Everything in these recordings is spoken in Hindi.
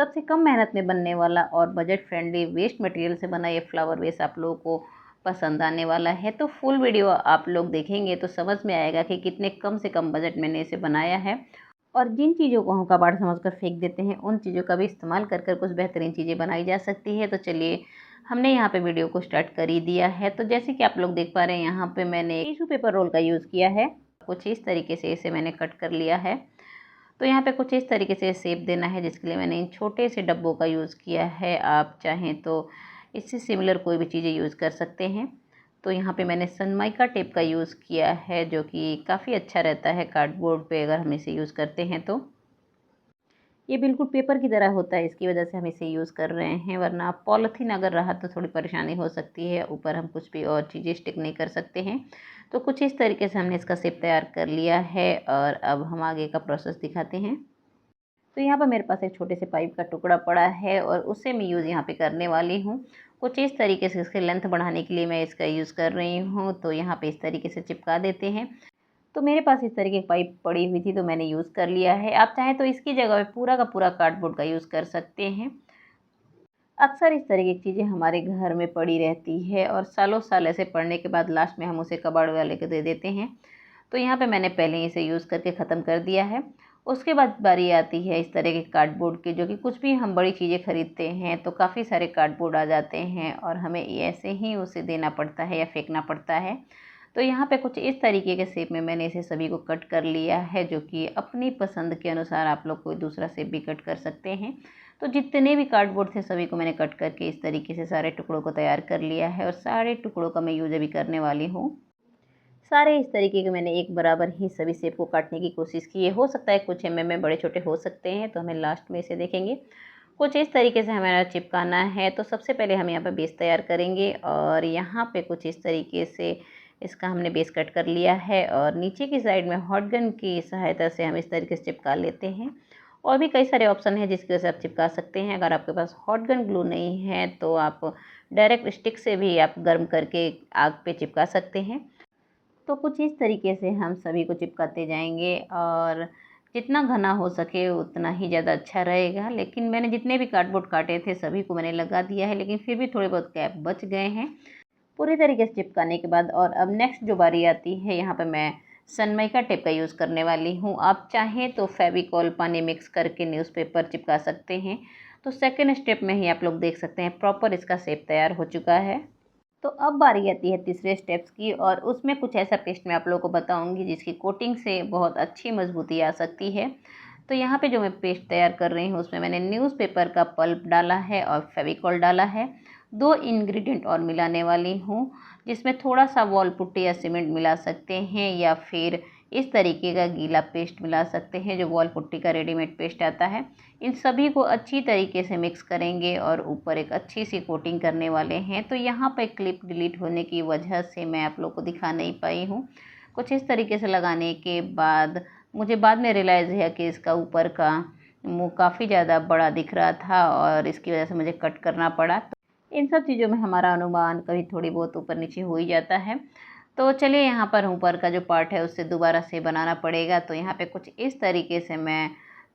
सबसे कम मेहनत में बनने वाला और बजट फ्रेंडली वेस्ट मटेरियल से बना ये फ्लावर वेस आप लोगों को पसंद आने वाला है। तो फुल वीडियो आप लोग देखेंगे तो समझ में आएगा कि कितने कम से कम बजट मैंने इसे बनाया है। और जिन चीज़ों को हम कबाड़ समझकर फेंक देते हैं उन चीज़ों का भी इस्तेमाल कर कर कुछ बेहतरीन चीज़ें बनाई जा सकती है। तो चलिए हमने यहाँ पे वीडियो को स्टार्ट कर ही दिया है। तो जैसे कि आप लोग देख पा रहे हैं, यहाँ पे मैंने टिश्यू पेपर रोल का यूज़ किया है। कुछ इस तरीके से इसे मैंने कट कर लिया है। तो यहाँ पे कुछ इस तरीके से शेप देना है, जिसके लिए मैंने इन छोटे से डब्बों का यूज़ किया है। आप चाहें तो इससे सिमिलर कोई भी चीज़ें यूज़ कर सकते हैं। तो यहाँ पे मैंने सनमाइका टेप का यूज़ किया है, जो कि काफ़ी अच्छा रहता है कार्डबोर्ड पे अगर हम इसे यूज़ करते हैं तो। ये बिल्कुल पेपर की तरह होता है, इसकी वजह से हम इसे यूज़ कर रहे हैं, वरना पॉलीथीन अगर रहा तो थोड़ी परेशानी हो सकती है। ऊपर हम कुछ भी और चीज़ें स्टिक नहीं कर सकते हैं। तो कुछ इस तरीके से हमने इसका शेप तैयार कर लिया है और अब हम आगे का प्रोसेस दिखाते हैं। तो यहाँ पर मेरे पास एक छोटे से पाइप का टुकड़ा पड़ा है और उसे मैं यूज़ यहाँ पे करने वाली हूँ। कुछ इस तरीके से इसके लेंथ बढ़ाने के लिए मैं इसका यूज़ कर रही हूँ। तो यहाँ पे इस तरीके से चिपका देते हैं। तो मेरे पास इस तरीके की पाइप पड़ी हुई थी तो मैंने यूज़ कर लिया है। आप चाहें तो इसकी जगह पे पूरा का पूरा कार्डबोर्ड का यूज़ कर सकते हैं। अक्सर इस तरीके की चीज़ें हमारे घर में पड़ी रहती है और सालों साल ऐसे पड़ने के बाद लास्ट में हम उसे कबाड़ वाले को दे देते हैं। तो यहाँ पे मैंने पहले ही इसे यूज़ करके ख़त्म कर दिया है। उसके बाद बारी आती है इस तरह के कार्डबोर्ड की, जो कि कुछ भी हम बड़ी चीज़ें खरीदते हैं तो काफ़ी सारे कार्डबोर्ड आ जाते हैं और हमें ऐसे ही उसे देना पड़ता है या फेंकना पड़ता है। तो यहाँ पे कुछ इस तरीके के शेप में मैंने इसे सभी को कट कर लिया है, जो कि अपनी पसंद के अनुसार आप लोग कोई दूसरा शेप भी कट कर सकते हैं। तो जितने भी कार्डबोर्ड थे सभी को मैंने कट करके इस तरीके से सारे टुकड़ों को तैयार कर लिया है और सारे टुकड़ों का मैं यूज़ अभी करने वाली हूँ। सारे इस तरीके के मैंने एक बराबर ही सभी शेप को काटने की कोशिश की है। हो सकता है कुछ में बड़े छोटे हो सकते हैं, तो हमें लास्ट में इसे देखेंगे। कुछ इस तरीके से हमें चिपकाना है। तो सबसे पहले हम यहाँ पर बेस तैयार करेंगे और यहाँ पे कुछ इस तरीके से इसका हमने बेस कट कर लिया है और नीचे की साइड में हॉट गन की सहायता से हम इस तरीके से चिपका लेते हैं। और भी कई सारे ऑप्शन हैं जिसकी वजह से आप चिपका सकते हैं। अगर आपके पास हॉट गन ग्लू नहीं है तो आप डायरेक्ट स्टिक से भी आप गर्म करके आग पे चिपका सकते हैं। तो कुछ इस तरीके से हम सभी को चिपकाते जाएंगे और जितना घना हो सके उतना ही ज़्यादा अच्छा रहेगा। लेकिन मैंने जितने भी कार्डबोर्ड काटे थे सभी को मैंने लगा दिया है, लेकिन फिर भी थोड़े बहुत गैप बच गए हैं पूरी तरीके से चिपकाने के बाद। और अब नेक्स्ट जो बारी आती है, यहाँ पे मैं सनमाइका टेप का यूज़ करने वाली हूँ। आप चाहें तो फेविकॉल पानी मिक्स करके न्यूज़पेपर चिपका सकते हैं। तो सेकेंड स्टेप में ही आप लोग देख सकते हैं प्रॉपर इसका शेप तैयार हो चुका है। तो अब बारी आती है तीसरे स्टेप्स की और उसमें कुछ ऐसा पेस्ट मैं आप लोगों को बताऊंगी जिसकी कोटिंग से बहुत अच्छी मजबूती आ सकती है। तो यहाँ पे जो मैं पेस्ट तैयार कर रही हूँ उसमें मैंने न्यूज़पेपर का पल्प डाला है और फेविकॉल डाला है। दो इंग्रेडिएंट और मिलाने वाली हूँ, जिसमें थोड़ा सा वॉल पुट्टी या सीमेंट मिला सकते हैं या फिर इस तरीके का गीला पेस्ट मिला सकते हैं जो वॉल पुट्टी का रेडीमेड पेस्ट आता है। इन सभी को अच्छी तरीके से मिक्स करेंगे और ऊपर एक अच्छी सी कोटिंग करने वाले हैं। तो यहाँ पर क्लिप डिलीट होने की वजह से मैं आप लोग को दिखा नहीं पाई हूँ। कुछ इस तरीके से लगाने के बाद मुझे बाद में रियलाइज़ है कि इसका ऊपर का मुँह काफ़ी ज़्यादा बड़ा दिख रहा था और इसकी वजह से मुझे कट करना पड़ा। तो इन सब चीज़ों में हमारा अनुमान कभी थोड़ी बहुत ऊपर नीचे हो ही जाता है। तो चलिए यहाँ पर ऊपर का जो पार्ट है उससे दोबारा से बनाना पड़ेगा। तो यहाँ पे कुछ इस तरीके से मैं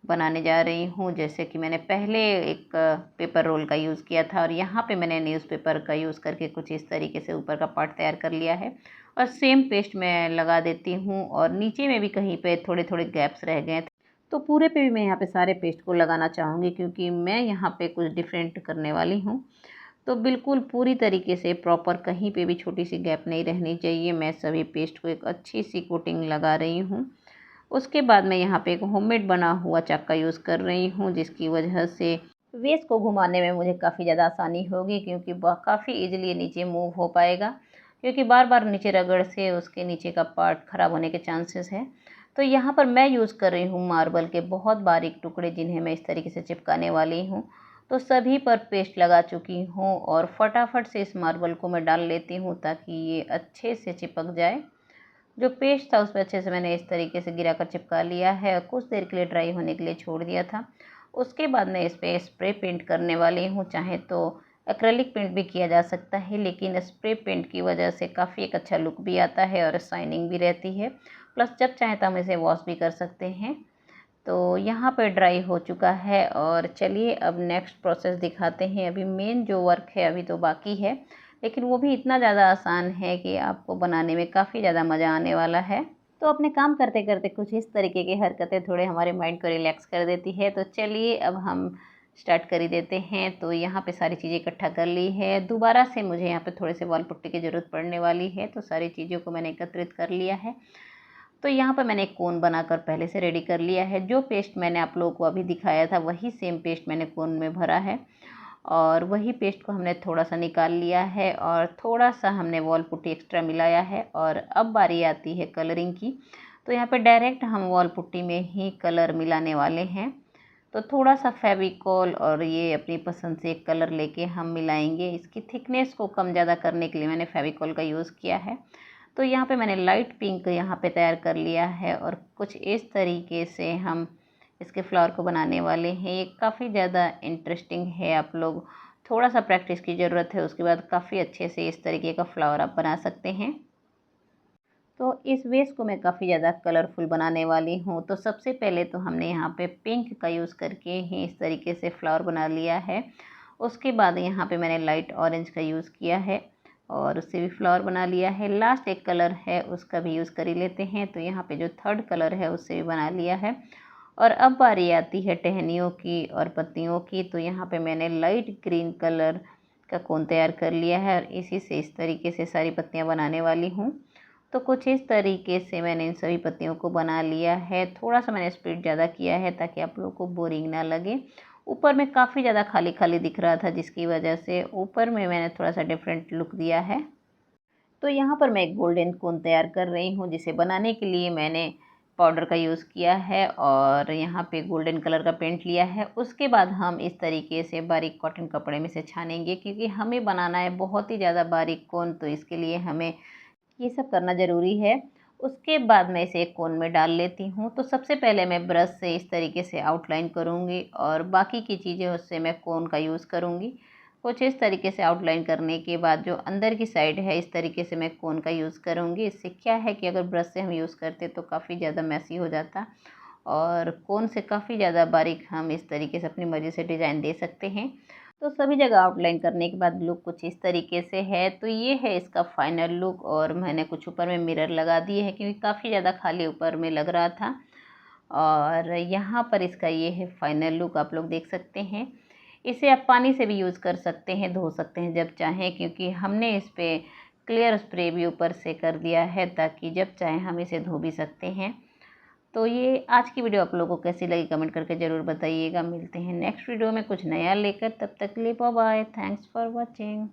बनाने जा रही हूँ, जैसे कि मैंने पहले एक पेपर रोल का यूज़ किया था और यहाँ पे मैंने न्यूज़पेपर का यूज़ करके कुछ इस तरीके से ऊपर का पार्ट तैयार कर लिया है। और सेम पेस्ट मैं लगा देती हूँ और नीचे में भी कहीं पे थोड़े थोड़े गैप्स रह गए थे। तो पूरे पे भी मैं यहाँ पे सारे पेस्ट को लगाना चाहूँगी, क्योंकि मैं यहाँ पे कुछ डिफरेंट करने वाली हूँ। तो बिल्कुल पूरी तरीके से प्रॉपर कहीं पे भी छोटी सी गैप नहीं रहनी चाहिए। मैं सभी पेस्ट को एक अच्छी सी कोटिंग लगा रही हूँ। उसके बाद मैं यहाँ पे एक होममेड बना हुआ चाक का यूज़ कर रही हूँ, जिसकी वजह से वेस को घुमाने में मुझे काफ़ी ज़्यादा आसानी होगी, क्योंकि काफ़ी ईजिली नीचे मूव हो पाएगा। क्योंकि बार बार नीचे रगड़ से उसके नीचे का पार्ट ख़राब होने के चांसेस हैं। तो यहाँ पर मैं यूज़ कर रही हूँ मार्बल के बहुत बारीक टुकड़े, जिन्हें मैं इस तरीके से चिपकाने वाली हूँ। तो सभी पर पेस्ट लगा चुकी हूँ और फटाफट से इस मार्बल को मैं डाल लेती हूँ ताकि ये अच्छे से चिपक जाए। जो पेस्ट था उस पर अच्छे से मैंने इस तरीके से गिरा कर चिपका लिया है और कुछ देर के लिए ड्राई होने के लिए छोड़ दिया था। उसके बाद मैं इस पर स्प्रे पेंट करने वाली हूँ। चाहे तो एक्रेलिक पेंट भी किया जा सकता है, लेकिन स्प्रे पेंट की वजह से काफ़ी एक अच्छा लुक भी आता है और शाइनिंग भी रहती है। प्लस जब चाहे तो हम इसे वॉश भी कर सकते हैं। तो यहाँ पे ड्राई हो चुका है और चलिए अब नेक्स्ट प्रोसेस दिखाते हैं। अभी मेन जो वर्क है अभी तो बाकी है, लेकिन वो भी इतना ज़्यादा आसान है कि आपको बनाने में काफ़ी ज़्यादा मज़ा आने वाला है। तो अपने काम करते करते कुछ इस तरीके की हरकतें थोड़े हमारे माइंड को रिलैक्स कर देती है। तो चलिए अब हम स्टार्ट कर ही देते हैं। तो यहाँ पे सारी चीज़ें इकट्ठा कर ली है। दोबारा से मुझे यहाँ पे थोड़े से वॉल पुट्टी की ज़रूरत पड़ने वाली है, तो सारी चीज़ों को मैंने एकत्रित कर लिया है। तो यहाँ पर मैंने एक कोन बनाकर पहले से रेडी कर लिया है। जो पेस्ट मैंने आप लोगों को अभी दिखाया था वही सेम पेस्ट मैंने कोन में भरा है और वही पेस्ट को हमने थोड़ा सा निकाल लिया है और थोड़ा सा हमने वॉल पुट्टी एक्स्ट्रा मिलाया है। और अब बारी आती है कलरिंग की। तो यहाँ पे डायरेक्ट हम वॉल पुट्टी में ही कलर मिलाने वाले हैं। तो थोड़ा सा फेविकॉल और ये अपनी पसंद से एक कलर लेके हम मिलाएंगे। इसकी थिकनेस को कम ज़्यादा करने के लिए मैंने फेविकॉल का यूज़ किया है। तो यहाँ पे मैंने लाइट पिंक यहाँ पे तैयार कर लिया है और कुछ इस तरीके से हम इसके फ्लावर को बनाने वाले हैं। ये काफ़ी ज़्यादा इंटरेस्टिंग है। आप लोग थोड़ा सा प्रैक्टिस की ज़रूरत है, उसके बाद काफ़ी अच्छे से इस तरीके का फ्लावर आप बना सकते हैं। तो इस वेस को मैं काफ़ी ज़्यादा कलरफुल बनाने वाली हूँ। तो सबसे पहले तो हमने यहाँ पे पिंक का यूज़ करके ही इस तरीके से फ्लावर बना लिया है। उसके बाद यहाँ पे मैंने लाइट ऑरेंज का यूज़ किया है और उससे भी फ्लावर बना लिया है। लास्ट एक कलर है उसका भी यूज़ कर ही लेते हैं। तो यहाँ पे जो थर्ड कलर है उससे भी बना लिया है। और अब बारी आती है टहनियों की और पत्तियों की। तो यहाँ पे मैंने लाइट ग्रीन कलर का कोन तैयार कर लिया है और इसी से इस तरीके से सारी पत्तियाँ बनाने वाली हूँ। तो कुछ इस तरीके से मैंने इन सभी पत्तियों को बना लिया है। थोड़ा सा मैंने स्पीड ज़्यादा किया है ताकि आप लोगों को बोरिंग ना लगे। ऊपर में काफ़ी ज़्यादा खाली खाली दिख रहा था, जिसकी वजह से ऊपर में मैंने थोड़ा सा डिफरेंट लुक दिया है। तो यहाँ पर मैं एक गोल्डन कोन तैयार कर रही हूँ, जिसे बनाने के लिए मैंने पाउडर का यूज़ किया है और यहाँ पे गोल्डन कलर का पेंट लिया है। उसके बाद हम इस तरीके से बारीक कॉटन कपड़े में से छानेंगे, क्योंकि हमें बनाना है बहुत ही ज़्यादा बारीक कोन, तो इसके लिए हमें ये सब करना ज़रूरी है। उसके बाद मैं इसे एक कोन में डाल लेती हूँ। तो सबसे पहले मैं ब्रश से इस तरीके से आउटलाइन करूँगी और बाकी की चीज़ें उससे मैं कोन का यूज़ करूँगी। कुछ इस तरीके से आउटलाइन करने के बाद जो अंदर की साइड है इस तरीके से मैं कोन का यूज़ करूँगी। इससे क्या है कि अगर ब्रश से हम यूज़ करते तो काफ़ी ज़्यादा मैसी हो जाता और कोन से काफ़ी ज़्यादा बारीक हम इस तरीके से अपनी मर्ज़ी से डिज़ाइन दे सकते हैं। तो सभी जगह आउटलाइन करने के बाद लुक कुछ इस तरीके से है। तो ये है इसका फाइनल लुक और मैंने कुछ ऊपर में मिरर लगा दिए हैं, क्योंकि काफ़ी ज़्यादा खाली ऊपर में लग रहा था। और यहाँ पर इसका ये है फाइनल लुक, आप लोग देख सकते हैं। इसे आप पानी से भी यूज़ कर सकते हैं, धो सकते हैं जब चाहें, क्योंकि हमने इस पर क्लियर स्प्रे भी ऊपर से कर दिया है ताकि जब चाहें हम इसे धो भी सकते हैं। तो ये आज की वीडियो आप लोगों को कैसी लगी कमेंट करके ज़रूर बताइएगा। मिलते हैं नेक्स्ट वीडियो में कुछ नया लेकर, तब तक के लिए bye bye. Thanks for watching.